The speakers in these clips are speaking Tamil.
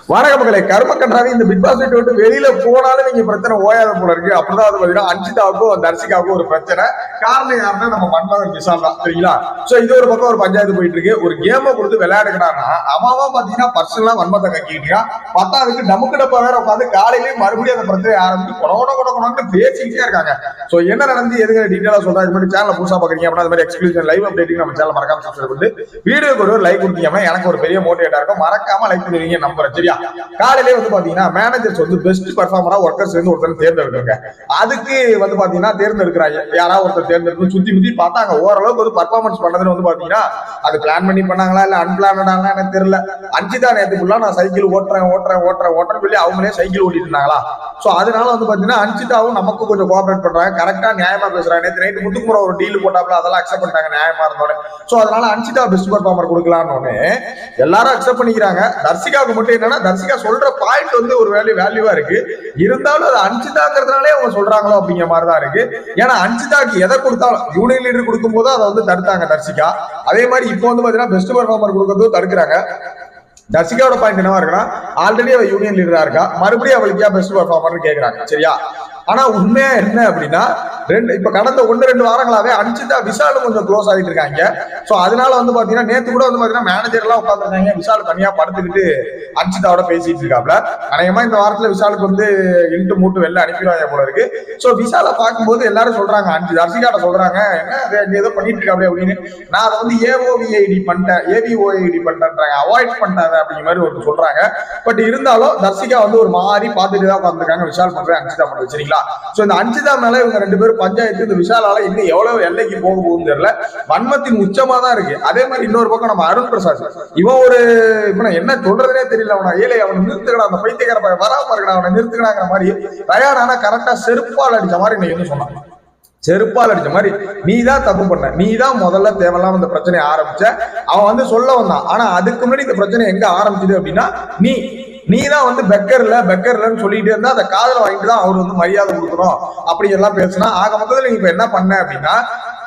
வணக்க மக்களே, கர்ம கண்டாவே இந்த பிக் பாஸ் விட்டு வெளியில போனாலும் நீங்க பிரச்சனை ஓயாத போல இருக்கு. அப்படிதான் வந்து பாத்தீங்கன்னா அஞ்சிதாவுக்கும் தர்சிகாவுக்கும் ஒரு பிரச்சனை. காரணம் யாருன்னா நம்ம மன்மதன் விஷால் தான், சரிங்களா? சோ இது ஒரு பக்கம் ஒரு பஞ்சாயத்து போயிட்டு இருக்கு. ஒரு கேமை கொடுத்து விளையாடுக்கிறான்னா அம்மாவா பாத்தீங்கன்னா பர்சனலா வன்மத்தை கக்கிட்டு பத்தாவதுக்கு டமுக்கு டப்பா வேற உட்காந்து காலையிலேயே மறுபடியும் அந்த பிரச்சனையை ஆரம்பிச்சு கொடன்னு பேசிக்கிட்டே இருக்காங்க. சோ என்ன நடந்து எதுக்கு டீட்டெயிலா சொல்றாங்க. மாதிரி சேனல் புதுசா பாக்குறீங்க அப்படின்னா அது மாதிரி எக்ஸ்க்ளூசிவ் லைவ் அப்டேட்டிங் நம்ம சேனல் மறக்காம சப்ஸ்கிரைப் பண்ணி வீடியோக்கு ஒரு லைக் கொடுத்தீங்கன்னா எனக்கு ஒரு பெரிய மோட்டிவேட்டா இருக்கும். மறக்காம லைக் பண்ணுவீங்க நம்புறேன், சரியா? காலையிலே வந்து பாத்தீங்கன்னா மேனேஜர்ஸ் வந்து பெஸ்ட் பர்ஃபார்மரா ஒர்க்கர்ஸ் வந்து ஒருத்தர் தேர்ந்தெடுக்கிறாங்க. அதுக்கு வந்து பாத்தீங்கன்னா தேர்ந்தெடுக்கிறாங்க, யாராவது ஒருத்தர் தேர்ந்தெடுத்து சுத்தி முத்தி பார்த்தாங்க. ஓரளவுக்கு வந்து பர்ஃபார்மன்ஸ் பண்ணதுன்னு வந்து பாத்தீங்கன்னா அது பிளான் பண்ணி பண்ணாங்களா இல்ல அன்பிளான்டாங்களா எனக்கு தெரியல. அஞ்சிதா நேரத்துக்குள்ள நான் சைக்கிள் ஓட்டுறேன் சொல்லி அவங்களே சைக்கிள் ஓட்டிட்டு இருந்தாங்களா. சோ அதனால வந்து பாத்தீங்கன்னா அஞ்சிதாவும் நமக்கு கொஞ்சம் கோஆபரேட் பண்றாங்க, கரெக்டா நியாயமா பேசுறாங்க. நேற்று நைட்டு முத்துக்குமுறை ஒரு டீல் போட்டாப்ல, அதெல்லாம் அக்செப்ட் பண்ணிட்டாங்க நியாயமா இருந்தோட. சோ அதனால அஞ்சிதா பெஸ்ட் பர்ஃபார்மர் கொடுக்கலான்னு எல்லாரும் அக்செப்ட் பண்ணிக்கிறாங்க. தர்சிகாவுக்கு மட்டும் என்னன்னா தர்சிகா சொல்ற பாயிண்ட் வந்து ஒரு வேல்யூவா இருக்கு. இருந்தாலும் அது அஞ்சிதாங்கிறதுனாலே அவங்க சொல்றாங்களோ அப்படிங்கிற மாதிரிதான் இருக்கு. ஏன்னா அஞ்சிதாக்கு எதை கொடுத்தாலும் யூனியன் லீடர் கொடுக்கும் போது அதை வந்து தடுத்தாங்க தர்சிகா. அதே மாதிரி இப்போ வந்து பாத்தீங்கன்னா பெஸ்ட் பர்ஃபார்மர் கொடுக்கறதும் தடுக்கிறாங்க. தர்சிகாவோட பாயிண்ட் என்னவா இருக்குன்னா ஆல்ரெடி அவ யூனியன் லீடரா இருக்கா, மறுபடியும் அவளுக்கு பெஸ்ட் பர்ஃபார்மர் கேட்கறாங்க, சரியா? ஆனா உண்மையா என்ன அப்படின்னா இப்ப கடந்த 1-2 வாரங்களாவே அஞ்சிதா விஷாலும் கொஞ்சம் க்ளோஸ் ஆகிட்டு இருக்காங்க. சோ அதனால வந்து பாத்தீங்கன்னா நேத்து கூட வந்து பாத்தீங்கன்னா மேனேஜர் எல்லாம் உட்காந்துருக்காங்க, விஷால் தனியா படுத்துக்கிட்டு அஞ்சிதாவோட பேசிட்டு இருக்காப்ல. அநேகமா இந்த வாரத்துல விஷாலுக்கு வந்து இன்ட்டு மூட்டு வெளில அனுப்பிடுவாங்க போல இருக்கு. சோ விஷாலை பார்க்கும்போது எல்லாரும் சொல்றாங்க, தர்சிகாட்ட சொல்றாங்க என்ன ஏதோ பண்ணிட்டு இருக்காப்ல அப்படின்னு. நான் அதை வந்து ஏஓவிஐடி பண்ணிட்டேன், ஏவிஓஐடி பண்ணிட்டேன்றாங்க, அவாய்ட் பண்ணிட்டாங்க அப்படிங்கிற மாதிரி ஒரு சொல்றாங்க. பட் இருந்தாலும் தர்சிகா வந்து ஒரு மாதிரி பார்த்துட்டு தான் உட்காந்துருக்காங்க விஷால் பண்றேன் அஞ்சிதா பண்றது, சரிங்களா? சோ இந்த அஞ்சிதா மேல இவங்க 2 பேரும் பஞ்சாயத்து இந்த விஷாலால இன்னும் எவ்வளவு எல்லைக்கு போக போகுதுன்னு தெரியல. வன்மத்தின் உச்சமா தான் இருக்கு. அதே மாதிரி இன்னொரு பக்கம் நம்ம அருண் பிரசாத், இவன் ஒரு என்ன சொல்றதுனே தெரியல. அவனை ஏழை அவனை நிறுத்துக்கடா, அந்த பைத்தியக்கார வராம இருக்கடா, அவனை நிறுத்துக்கடாங்கிற மாதிரி ரயான் ஆனா கரெக்டா செருப்பால் அடிச்ச மாதிரி இன்னைக்கு வந்து சொன்னான். செருப்பால் அடிச்ச மாதிரி நீ தான் தப்பு பண்ண, நீ தான் முதல்ல தேவையில்லாம இந்த பிரச்சனையை ஆரம்பிச்ச. அவன் வந்து சொல்ல வந்தான். ஆனா அதுக்கு முன்னாடி இந்த பிரச்சனை எங்க ஆரம்பிச்சது அப்படின்னா நீ தான் வந்து பெக்கர்லன்னு சொல்லிட்டு இருந்தா அதை காதல வாங்கிட்டு தான் அவர் வந்து மரியாதை கொடுக்கணும் அப்படி எல்லாம் பேசினா. ஆக மொத்தத்துல நீங்க இப்ப என்ன பண்ண அப்படின்னா,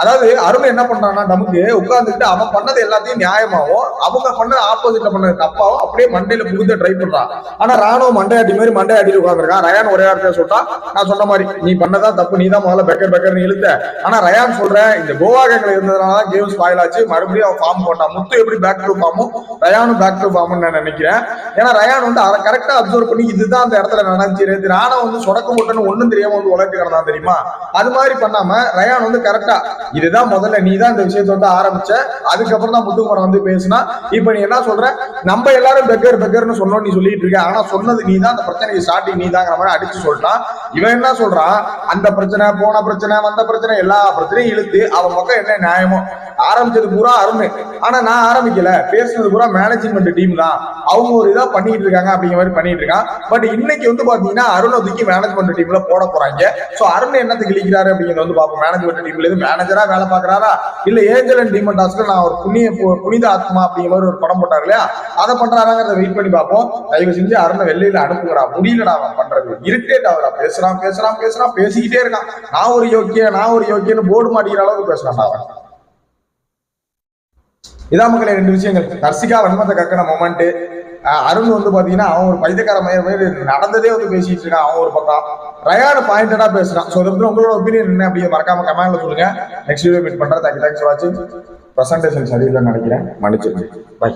அதாவது அருமை என்ன பண்றான்னா நமக்கு உட்கார்ந்துட்டு அவன் பண்ணது எல்லாத்தையும் நியாயமாவும் அவங்க பண்ணது ஆப்போசிட்ல பண்ணது தப்பாவும் அப்படியே மண்டையில புகுத்த ட்ரை பண்றான். ஆனா ராணுவ மண்டையாட்டி மாதிரி மண்டையாட்டி உட்காந்துருக்கான். ரயான் ஒரே இடத்துல சொல்லிட்டா, நான் சொன்ன மாதிரி நீ பண்ணதான் தப்பு, நீ தான் முதல்ல பெக்கர்னு இழுத்த. ஆனா ரயான் சொல்றேன் இந்த கோவா கேங்ல இருந்ததுனாலதான் கேம் ஸ்பாயில் ஆச்சு, மறுபடியும் அவன் ஃபார்ம் போட்டான். முத்து எப்படி பேக் டு ஃபார்மும் ரயானும் பேக் டு ஃபார்ம்னு நான் நினைக்கிறேன். ஏன்னா ரயான் வந்து அதை கரெக்டா அப்சர்வ் பண்ணி இதுதான் அந்த இடத்துல நடந்துச்சு. ராணுவ வந்து சொடக்க போட்டன்னு ஒண்ணும் தெரியாம வந்து உலர்த்து கிடந்தான், தெரியுமா? அது மாதிரி பண்ணாம ரயான் வந்து கரெக்டா இதுதான் முதல்ல நீ தான் இந்த விஷயத்தை வந்து ஆரம்பிச்ச, அதுக்கப்புறம் தான் முத்துக்குமரன் வந்து பேசினா. இப்ப நீ என்ன சொல்ற, நம்ம எல்லாரும் பெக்கர்னு சொன்னோம் நீ சொல்லிட்டு இருக்க, ஆனா சொன்னது நீ தான், அந்த பிரச்சனைக்கு ஸ்டார்டிங் நீ தாங்கிற மாதிரி அடிச்சு சொல்லிட்டான். இவன் என்ன சொல்றான், அந்த பிரச்சனை போன பிரச்சனை வந்த பிரச்சனை எல்லா பிரச்சனையும் இழுத்து அவன் பக்கம் என்ன நியாயமோ ஆரம்பிச்சது பூரா அருண். ஆனா நான் ஆரம்பிக்கல, பேசுனது பூரா மேனேஜ்மெண்ட் டீம் தான், அவங்க ஒரு இதா பண்ணிட்டு இருக்காங்க அப்படிங்கிற மாதிரி பண்ணிட்டு இருக்கான். பட் இன்னைக்கு வந்து பாத்தீங்கன்னா அருணை தூக்கி மேனேஜ்மெண்ட் டீம்ல போட போறாங்க. சோ அருண் என்னத்துக்கு கிழிக்கிறாரு அப்படிங்கிறது வந்து பாப்போம். மேனேஜ்மெண்ட் டீம்ல இருந்து மேனேஜரா வேலை பாக்குறாரா இல்ல ஏஞ்சல் அண்ட் டீமன் டாஸ்க்ல நான் ஒரு புனித ஆத்மா அப்படிங்கிற மாதிரி ஒரு படம் போட்டாரு இல்லையா, அதை பண்றாங்கிறத வெயிட் பண்ணி பார்ப்போம். தயவு செஞ்சு அருணை வெளியில அனுப்புங்கடா, முடியலடா அவன் பண்றது, இரிட்டேட் ஆகுறா. பேசுறான் பேசிக்கிட்டே இருக்கான். நான் ஒரு யோக்கியன்னு போர்டு மாட்டிக்கிற அளவுக்கு பேசுறான் அவன். இதான் மக்களே 2 விஷயங்கள். தர்சிகா வன்மத்தை கக்கின மொமெண்ட், அருண் வந்து பாத்தீங்கன்னா அவன் ஒரு பைத்தியக்கார மாதிரி நடந்ததே வந்து பேசிட்டு இருக்கான். அவன் ஒரு பக்கம் ரயான் பாயிண்டடா பேசுறான். சோ உங்களோட ஒப்பீனியன் என்ன அப்படியே மறக்காம கமெண்ட்ல சொல்லுங்க. நெக்ஸ்ட் வீடியோ மீட் பண்றேன். தேங்க்ஸ் ஃபார் வாட்சிங். பிரசன்டேஷன் சரியில்லைன்னு நினைக்கிறேன், மன்னிச்சிருங்க. பை.